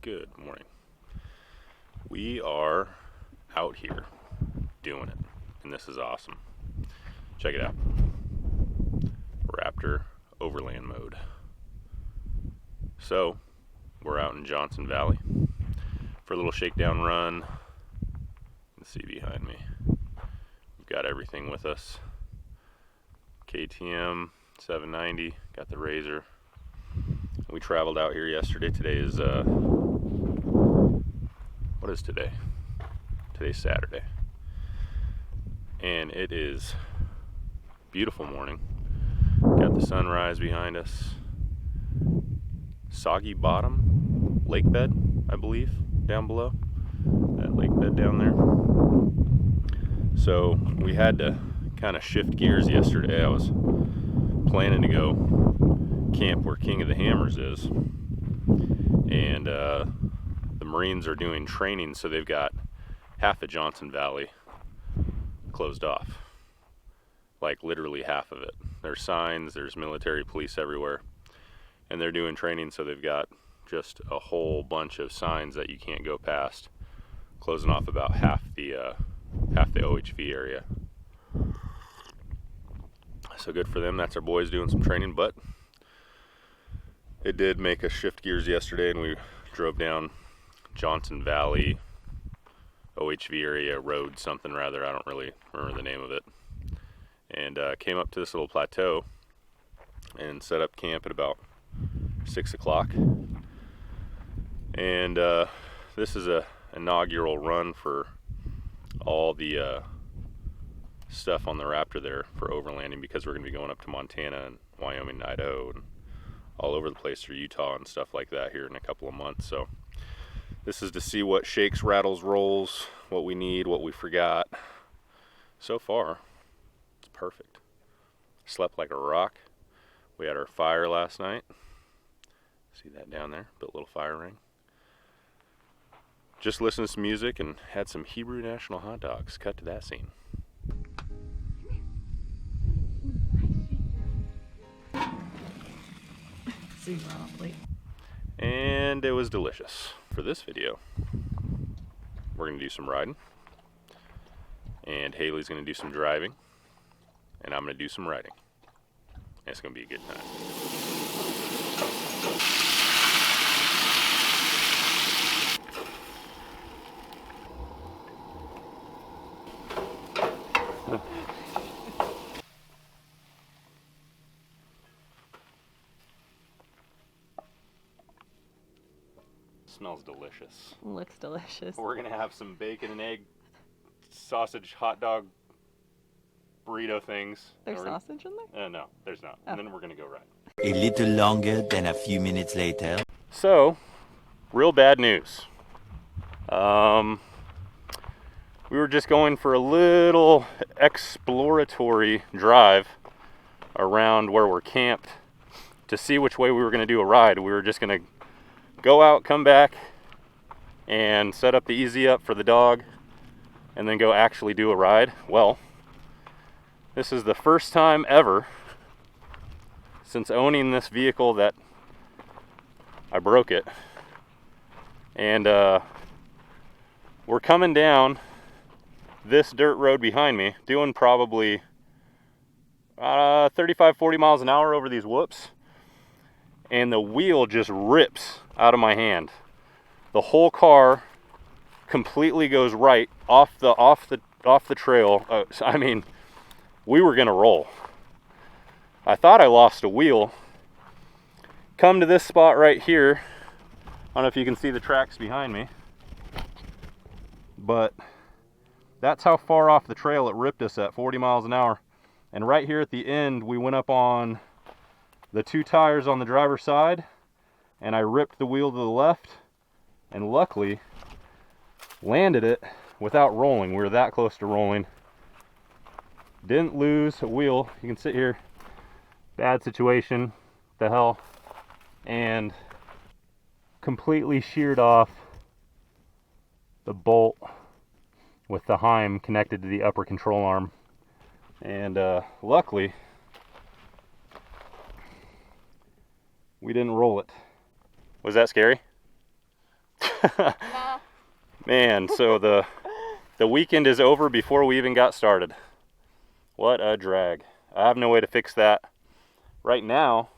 Good morning. We are out here doing it, and this is awesome. Check it out. Raptor Overland mode. So, we're out in Johnson Valley for a little shakedown run. You can see behind me. We've got everything with us. KTM 790, got the RZR. We traveled out here yesterday. Today is what is today? Today's Saturday. And it is a beautiful morning. Got the sunrise behind us. Soggy Bottom lake bed, I believe, down below. That lake bed down there. So we had to kind of shift gears yesterday. I was planning to go camp where King of the Hammers is. And the Marines are doing training, so they've got half of Johnson Valley closed off. Like literally half of it. There's signs, there's military police everywhere. And they're doing training, so they've got just a whole bunch of signs that you can't go past, closing off about half the OHV area. So good for them. That's our boys doing some training, but it did make us shift gears yesterday, and we drove down Johnson Valley OHV area road, something rather. I don't really remember the name of it. And came up to this little plateau and set up camp at about 6 o'clock. And this is a inaugural run for all the stuff on the Raptor there for overlanding, because we're going to be going up to Montana and Wyoming and Idaho and all over the place, through Utah and stuff like that here in a couple of months. So this is to see what shakes, rattles, rolls, what we need, what we forgot. So far, it's perfect. Slept like a rock. We had our fire last night. See that down there? Built a little fire ring. Just listened to some music and had some Hebrew National hot dogs. Cut to that scene. And it was delicious. For this video, we're going to do some riding, and Haley's going to do some driving, and I'm going to do some riding. And it's going to be a good time. Smells delicious. Looks delicious. We're gonna have some bacon and egg sausage hot dog burrito things. There's sausage in there? No, there's not. Oh. And then we're gonna go ride. A little longer than a few minutes later. So, real bad news. We were just going for a little exploratory drive around where we're camped to see which way we were gonna do a ride. We were just gonna go out, come back, and set up the easy up for the dog, and then go actually do a ride. Well, this is the first time ever since owning this vehicle that I broke it. And we're coming down this dirt road behind me, doing probably 35-40 miles an hour over these whoops, and the wheel just rips out of my hand. The whole car completely goes right off the trail. I mean, we were gonna roll. I thought I lost a wheel. Come to this spot right here. I don't know if you can see the tracks behind me, but that's how far off the trail it ripped us at 40 miles an hour. And right here at the end, we went up on the two tires on the driver's side, and I ripped the wheel to the left, and luckily landed it without rolling. We were that close to rolling. Didn't lose a wheel. You can sit here. Bad situation. The hell. And completely sheared off the bolt with the heim connected to the upper control arm. And luckily, we didn't roll it. Was that scary? Nah. Man, so the weekend is over before we even got started. What a drag. I have no way to fix that. Right now,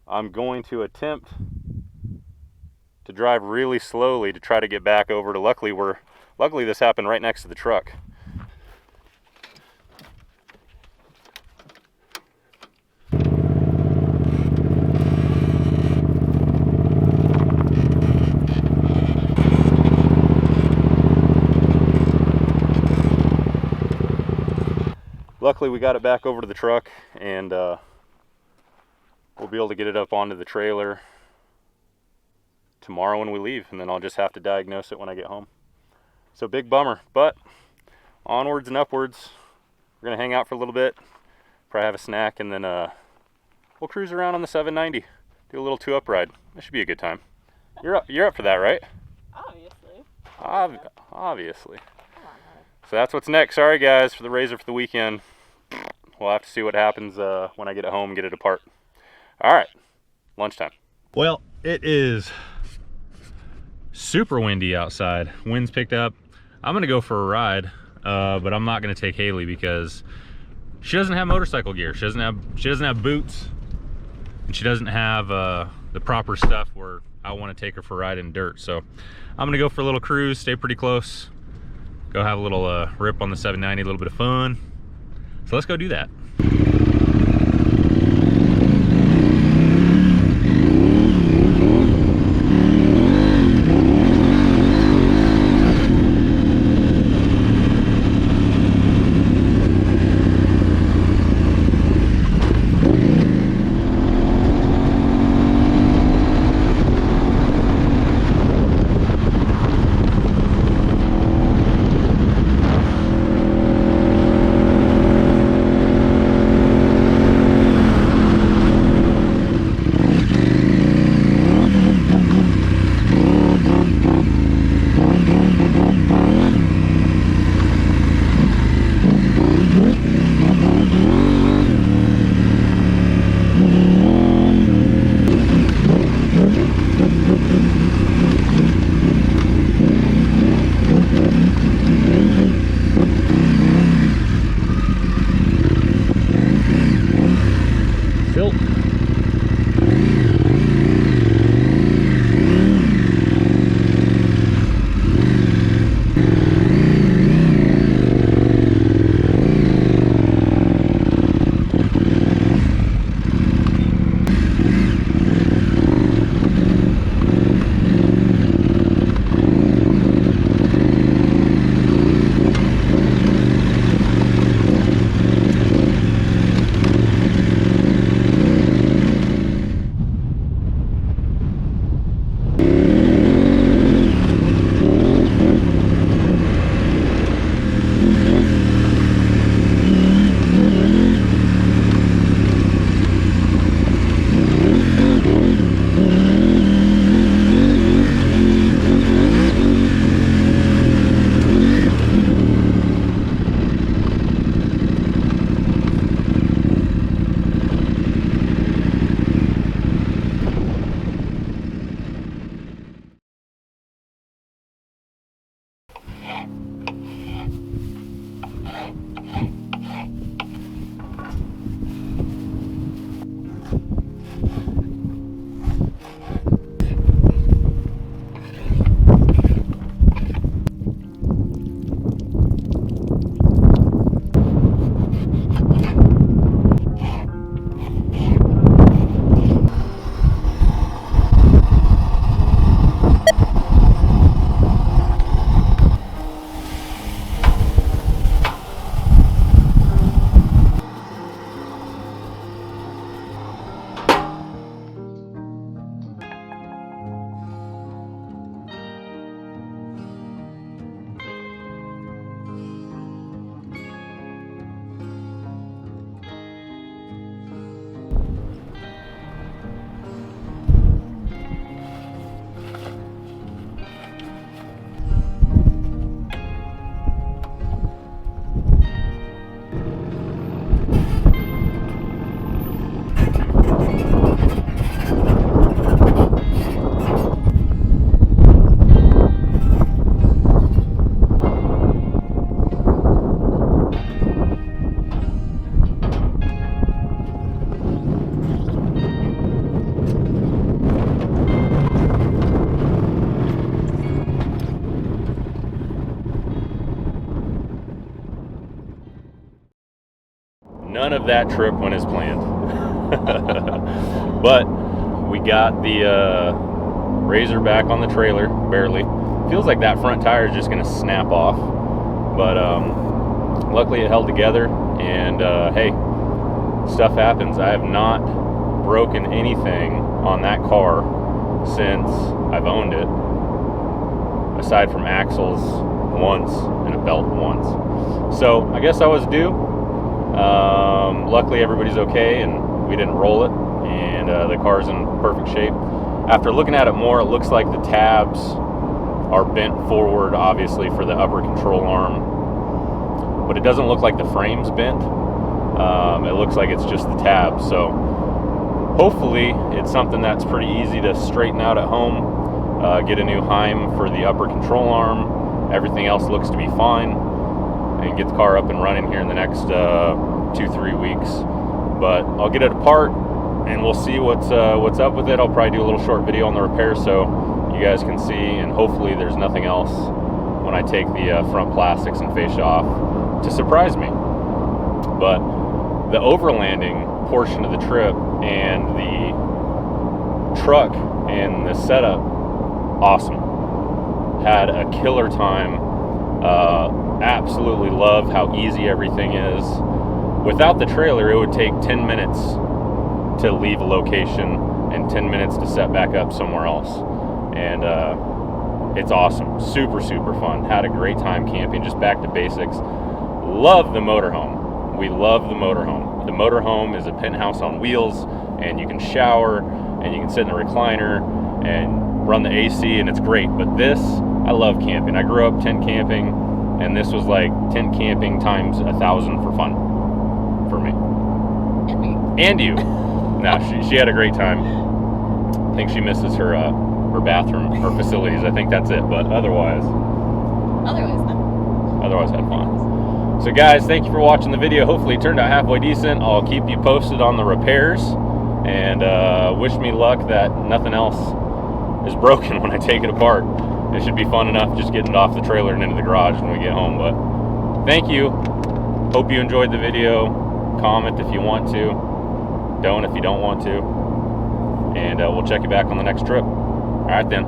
I'm going to attempt to drive really slowly to try to get back over to luckily this happened right next to the truck. Luckily we got it back over to the truck, and we'll be able to get it up onto the trailer tomorrow when we leave, and then I'll just have to diagnose it when I get home. So big bummer, but onwards and upwards. We're gonna hang out for a little bit, probably have a snack, and then we'll cruise around on the 790, do a little 2-up ride. That should be a good time. You're up for that, right? Obviously. Obviously. Come on, honey. So that's what's next. Sorry guys for the RZR for the weekend. We'll have to see what happens when I get it home and get it apart. All right, lunchtime. Well, it is super windy outside. Wind's picked up. I'm gonna go for a ride, but I'm not gonna take Haley because she doesn't have motorcycle gear. She doesn't have boots, and she doesn't have the proper stuff where I want to take her for a ride in dirt. So I'm gonna go for a little cruise, stay pretty close, go have a little rip on the 790, a little bit of fun. So let's go do that. none of that trip went as planned. But we got the RZR back on the trailer, barely. Feels like that front tire is just going to snap off. But luckily it held together, and hey, stuff happens. I have not broken anything on that car since I've owned it, aside from axles once and a belt once. So I guess I was due. Luckily everybody's okay and we didn't roll it, and the car's in perfect shape. After looking at it more, it looks like the tabs are bent forward, obviously, for the upper control arm, but it doesn't look like the frame's bent. It looks like it's just the tabs. So hopefully it's something that's pretty easy to straighten out at home. Get a new Heim for the upper control arm. Everything else looks to be fine, and get the car up and running here in the next 2-3 weeks. But I'll get it apart and we'll see what's up with it. I'll probably do a little short video on the repair so you guys can see, and hopefully there's nothing else when I take the front plastics and fascia off to surprise me. But the overlanding portion of the trip and the truck and the setup, awesome. Had a killer time. Absolutely love how easy everything is. Without the trailer, it would take 10 minutes to leave a location and 10 minutes to set back up somewhere else. And it's awesome. Super, super fun. Had a great time camping, just back to basics. Love the motorhome. We love the motorhome. The motorhome is a penthouse on wheels, and you can shower, and you can sit in the recliner, and run the AC, and it's great. But this, I love camping. I grew up tent camping, and this was like tent camping times 1,000 for fun for me. And me. And you. No, she had a great time. I think she misses her bathroom, her facilities. I think that's it. But otherwise had fun. So guys, thank you for watching the video. Hopefully it turned out halfway decent. I'll keep you posted on the repairs, and wish me luck that nothing else is broken when I take it apart. It should be fun enough just getting it off the trailer and into the garage when we get home. But thank you. Hope you enjoyed the video. Comment if you want to. Don't if you don't want to. And we'll check you back on the next trip. All right then.